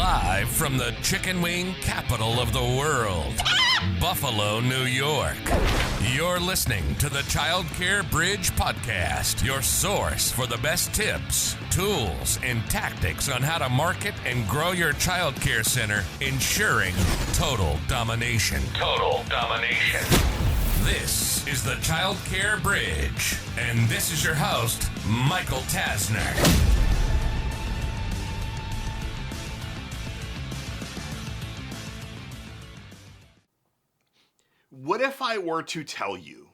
Live from the chicken wing capital of the world, Buffalo, New York. You're listening to the Childcare Bridge podcast, your source for the best tips, tools, and tactics on how to market and grow your childcare center, ensuring total domination. Total domination. This is the Childcare Bridge, and this is your host, Michael Tasner. What if I were to tell you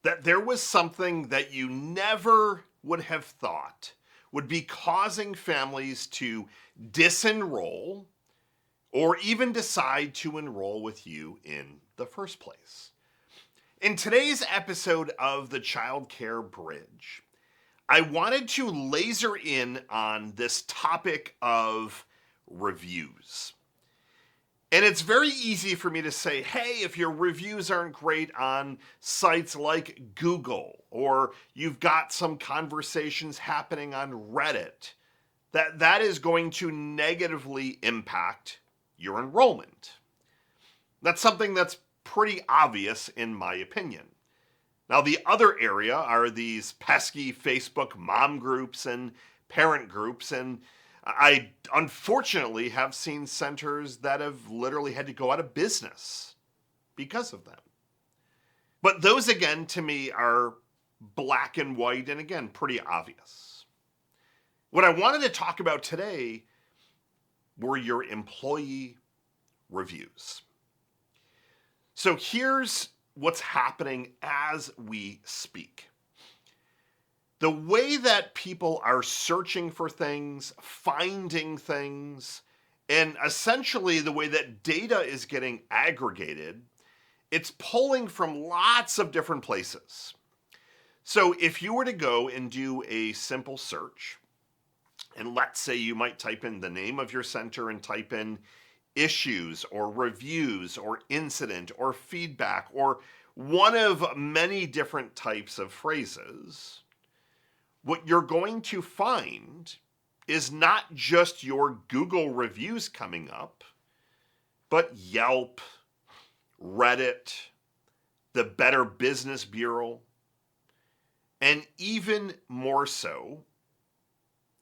that there was something that you never would have thought would be causing families to disenroll or even decide to enroll with you in the first place? In today's episode of the Childcare Bridge, I wanted to laser in on this topic of reviews. And it's very easy for me to say, hey, if your reviews aren't great on sites like Google, or you've got some conversations happening on Reddit, that is going to negatively impact your enrollment. That's something that's pretty obvious in my opinion. Now, the other area are these pesky Facebook mom groups and parent groups, and I unfortunately have seen centers that have literally had to go out of business because of them. But those, again, to me are black and white and, again, pretty obvious. What I wanted to talk about today were your employee reviews. So here's what's happening as we speak. The way that people are searching for things, finding things, and essentially the way that data is getting aggregated, it's pulling from lots of different places. So if you were to go and do a simple search, and let's say you might type in the name of your center and type in issues or reviews or incident or feedback or one of many different types of phrases, what you're going to find is not just your Google reviews coming up, but Yelp, Reddit, the Better Business Bureau, and even more so,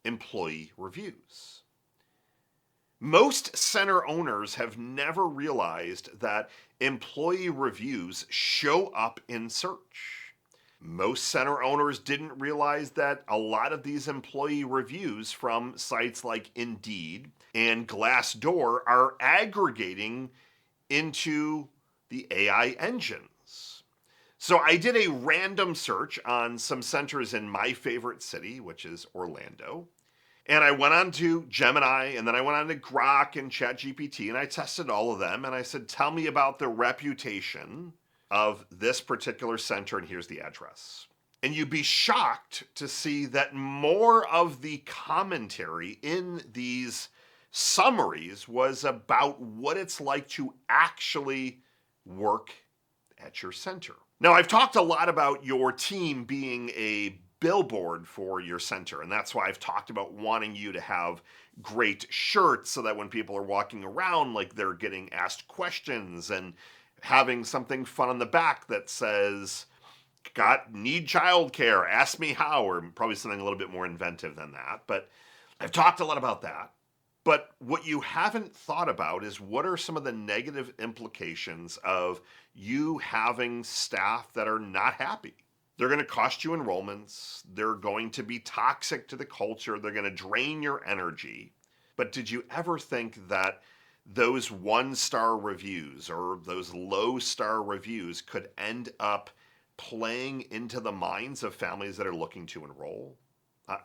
employee reviews. Most center owners have never realized that employee reviews show up in search. Most center owners didn't realize that a lot of these employee reviews from sites like Indeed and Glassdoor are aggregating into the AI engines. So I did a random search on some centers in my favorite city, which is Orlando. And I went on to Gemini, and then I went on to Grok and ChatGPT, and I tested all of them. And I said, tell me about the reputation of this particular center, and here's the address. And you'd be shocked to see that more of the commentary in these summaries was about what it's like to actually work at your center. Now, I've talked a lot about your team being a billboard for your center, and that's why I've talked about wanting you to have great shirts so that when people are walking around, like they're getting asked questions, and having something fun on the back that says, need childcare, ask me how, or probably something a little bit more inventive than that. But I've talked a lot about that. But what you haven't thought about is what are some of the negative implications of you having staff that are not happy. They're going to cost you enrollments. They're going to be toxic to the culture. They're going to drain your energy. But did you ever think that those one-star reviews or those low-star reviews could end up playing into the minds of families that are looking to enroll?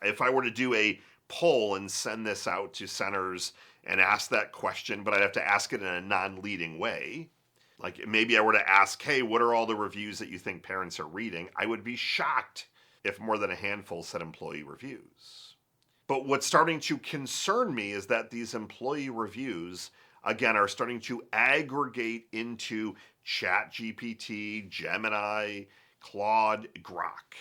If I were to do a poll and send this out to centers and ask that question, but I'd have to ask it in a non-leading way, like maybe I were to ask, hey, what are all the reviews that you think parents are reading? I would be shocked if more than a handful said employee reviews. But what's starting to concern me is that these employee reviews, again, are starting to aggregate into ChatGPT, Gemini, Claude, Grok.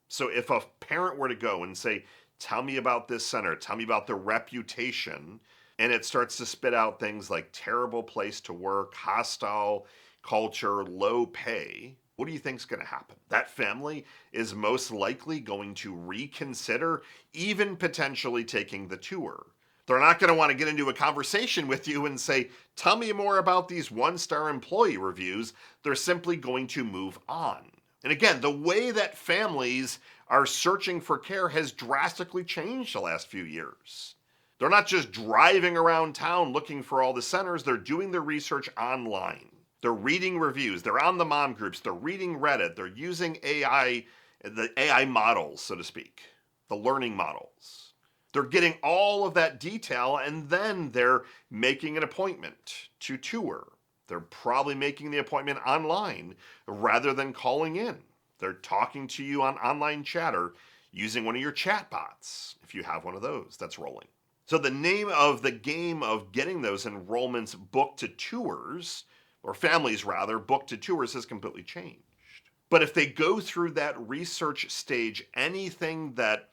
So if a parent were to go and say, tell me about this center, tell me about the reputation and it starts to spit out things like terrible place to work, hostile culture, low pay, what do you think is going to happen? That family is most likely going to reconsider, even potentially taking the tour. They're not going to want to get into a conversation with you and say, tell me more about these one-star employee reviews. They're simply going to move on. And again, the way that families are searching for care has drastically changed the last few years. They're not just driving around town looking for all the centers, they're doing their research online. They're reading reviews, they're on the mom groups, they're reading Reddit, they're using AI, the AI models, so to speak, the learning models. They're getting all of that detail, and then they're making an appointment to tour. They're probably making the appointment online rather than calling in. They're talking to you on online chat or using one of your chat bots, if you have one of those that's rolling. So the name of the game of getting those enrollments booked to tours, or families rather, booked to tours, has completely changed. But if they go through that research stage, anything that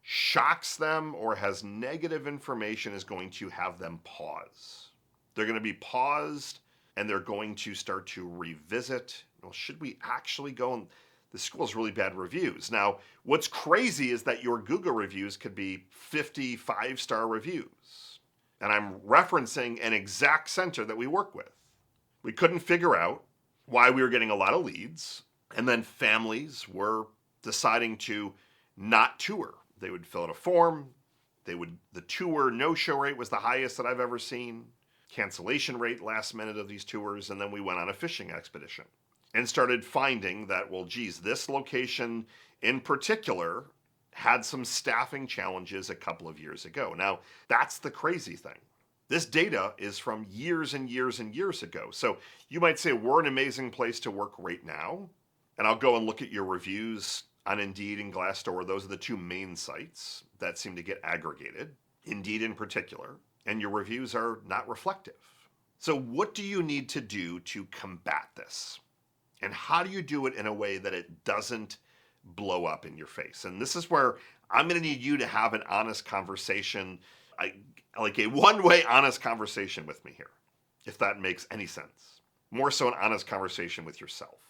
shocks them or has negative information is going to have them pause. They're going to be paused, and they're going to start to revisit, well, should we actually go and the school has really bad reviews. Now, what's crazy is that your Google reviews could be 50 5-star reviews. And I'm referencing an exact center that we work with. We couldn't figure out why we were getting a lot of leads, and then families were deciding to not tour. They would fill out a form, the tour no-show rate was the highest that I've ever seen, cancellation rate last minute of these tours, and then we went on a fishing expedition and started finding that, well, geez, this location in particular had some staffing challenges a couple of years ago. Now, that's the crazy thing. This data is from years and years and years ago. So you might say, we're an amazing place to work right now. And I'll go and look at your reviews on Indeed and Glassdoor. Those are the two main sites that seem to get aggregated, Indeed in particular. And your reviews are not reflective. So what do you need to do to combat this? And how do you do it in a way that it doesn't blow up in your face? And this is where I'm going to need you to have an honest conversation, like a one-way honest conversation with me here, if that makes any sense. More so an honest conversation with yourself.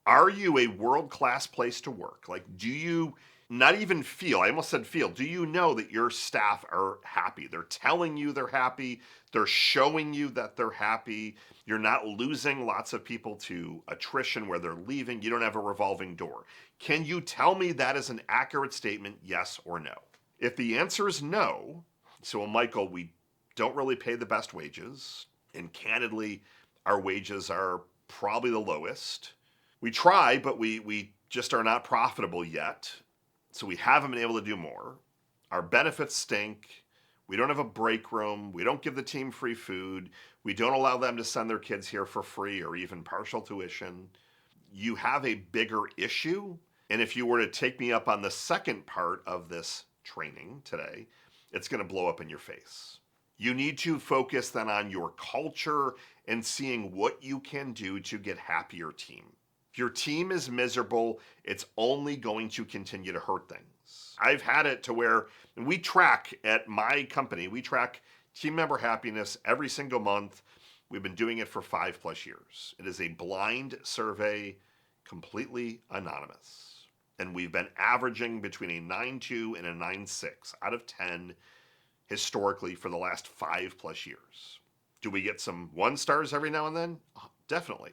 Are you a world-class place to work? Like, do you not even feel, I almost said feel, do you know that your staff are happy? They're telling you they're happy. They're showing you that they're happy. You're not losing lots of people to attrition where they're leaving. You don't have a revolving door. Can you tell me that is an accurate statement, yes or no? If the answer is no, so well, Michael, we don't really pay the best wages, and candidly, our wages are probably the lowest. We try, but we just are not profitable yet. So we haven't been able to do more. Our benefits stink. We don't have a break room. We don't give the team free food. We don't allow them to send their kids here for free or even partial tuition. You have a bigger issue. And if you were to take me up on the second part of this training today, it's going to blow up in your face. You need to focus then on your culture and seeing what you can do to get happier team. If your team is miserable, it's only going to continue to hurt things. I've had it to where we track at my company, we track team member happiness every single month. We've been doing it for 5+ years. It is a blind survey, completely anonymous. And we've been averaging between a 9.2 and a 9.6 out of 10 historically for the last 5+ years. Do we get some 1-stars every now and then? Definitely.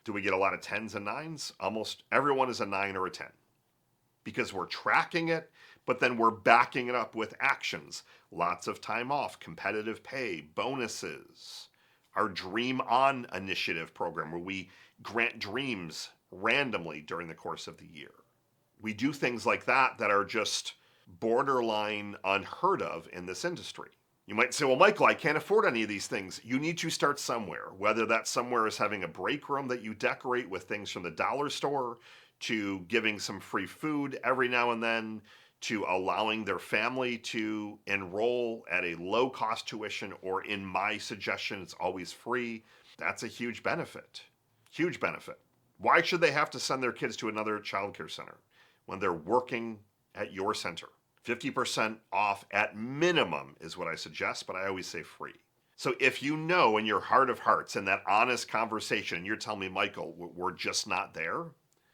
Do we get a lot of 10s and 9s? Almost everyone is a 9 or a 10. Because we're tracking it, but then we're backing it up with actions. Lots of time off, competitive pay, bonuses. Our Dream On initiative program where we grant dreams randomly during the course of the year. We do things like that that are just borderline unheard of in this industry. You might say, well, Michael, I can't afford any of these things. You need to start somewhere, whether that somewhere is having a break room that you decorate with things from the dollar store, to giving some free food every now and then, to allowing their family to enroll at a low cost tuition, or in my suggestion, it's always free. That's a huge benefit. Huge benefit. Why should they have to send their kids to another childcare center when they're working at your center? 50% off at minimum is what I suggest, but I always say free. So if you know in your heart of hearts, in that honest conversation, you're telling me, Michael, we're just not there,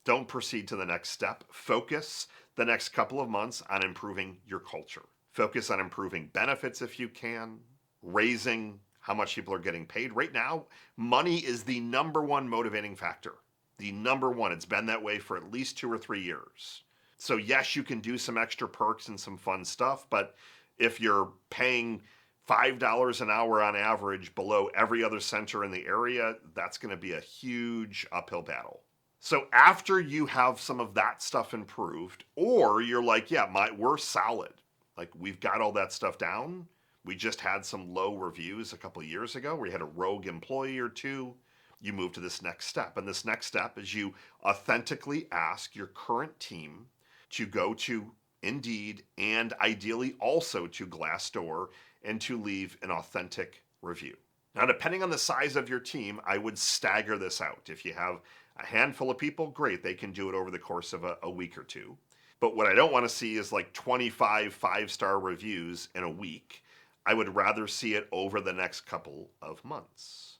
don't proceed to the next step. Focus the next couple of months on improving your culture. Focus on improving benefits if you can, raising how much people are getting paid. Right now, money is the number one motivating factor. The number one. It's been that way for at least 2 or 3 years. So yes, you can do some extra perks and some fun stuff, but if you're paying $5 an hour on average below every other center in the area, that's going to be a huge uphill battle. So after you have some of that stuff improved, or you're like, yeah, we're solid. Like we've got all that stuff down. We just had some low reviews a couple of years ago where you had a rogue employee or two. You move to this next step. And this next step is you authentically ask your current team to go to Indeed and ideally also to Glassdoor and to leave an authentic review. Now, depending on the size of your team, I would stagger this out. If you have a handful of people, great, they can do it over the course of a week or two. But what I don't want to see is like 25 5-star reviews in a week. I would rather see it over the next couple of months.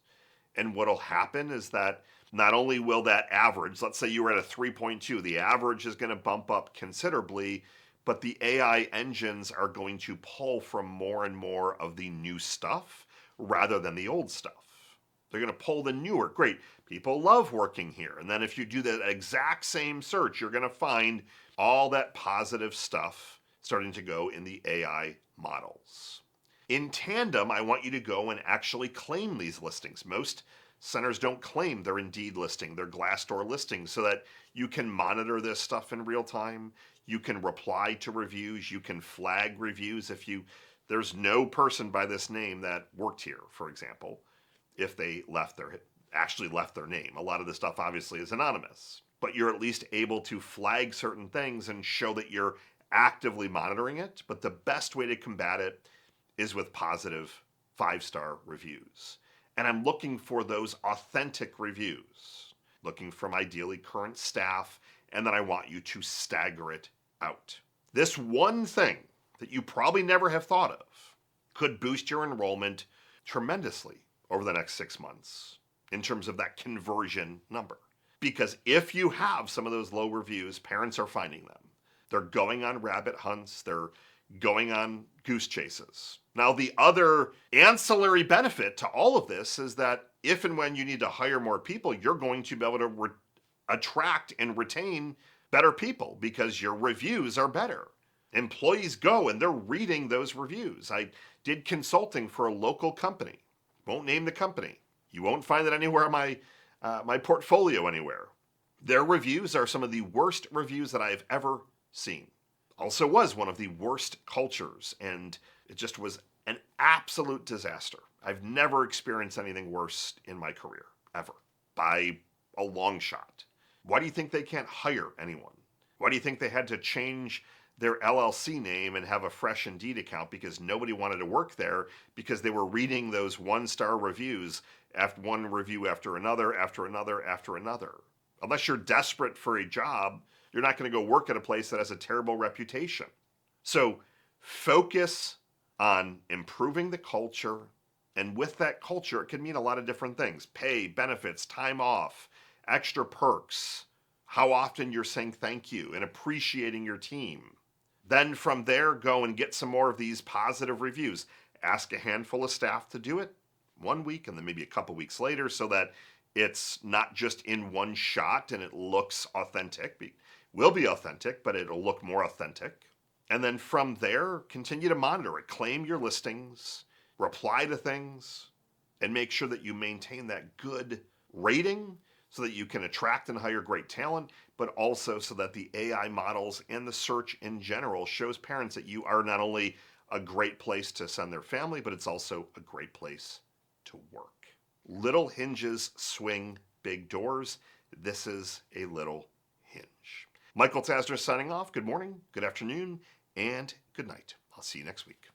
And what'll happen is that not only will that average, let's say you were at a 3.2, the average is going to bump up considerably, but the AI engines are going to pull from more and more of the new stuff rather than the old stuff. They're going to pull the newer. Great, people love working here. And then if you do that exact same search, you're going to find all that positive stuff starting to go in the AI models. In tandem, I want you to go and actually claim these listings. Most centers don't claim their Indeed listing, their Glassdoor listing, so that you can monitor this stuff in real time. You can reply to reviews. You can flag reviews if there's no person by this name that worked here, for example, if they actually left their name. A lot of this stuff obviously is anonymous, but you're at least able to flag certain things and show that you're actively monitoring it. But the best way to combat it is with positive 5-star reviews. And I'm looking for those authentic reviews, looking from ideally current staff, and then I want you to stagger it out. This one thing that you probably never have thought of could boost your enrollment tremendously over the next 6 months in terms of that conversion number. Because if you have some of those low reviews, parents are finding them. They're going on rabbit hunts. They're going on goose chases. Now, the other ancillary benefit to all of this is that if and when you need to hire more people, you're going to be able to attract and retain better people because your reviews are better. Employees go and they're reading those reviews. I did consulting for a local company. Won't name the company. You won't find it anywhere in my portfolio anywhere. Their reviews are some of the worst reviews that I've ever seen. Also was one of the worst cultures, and it just was an absolute disaster. I've never experienced anything worse in my career, ever, by a long shot. Why do you think they can't hire anyone? Why do you think they had to change their LLC name and have a fresh Indeed account because nobody wanted to work there because they were reading those 1-star reviews after one review after another, after another, after another? Unless you're desperate for a job, you're not going to go work at a place that has a terrible reputation. So focus on improving the culture. And with that culture, it can mean a lot of different things. Pay, benefits, time off, extra perks, how often you're saying thank you and appreciating your team. Then from there, go and get some more of these positive reviews. Ask a handful of staff to do it 1 week and then maybe a couple weeks later so that it's not just in one shot and it looks authentic. It will be authentic, but it'll look more authentic. And then from there, continue to monitor it. Claim your listings, reply to things, and make sure that you maintain that good rating so that you can attract and hire great talent, but also so that the AI models and the search in general shows parents that you are not only a great place to send their family, but it's also a great place to work. Little hinges swing big doors. This is a little hinge. Michael Tasner signing off. Good morning, good afternoon, and good night. I'll see you next week.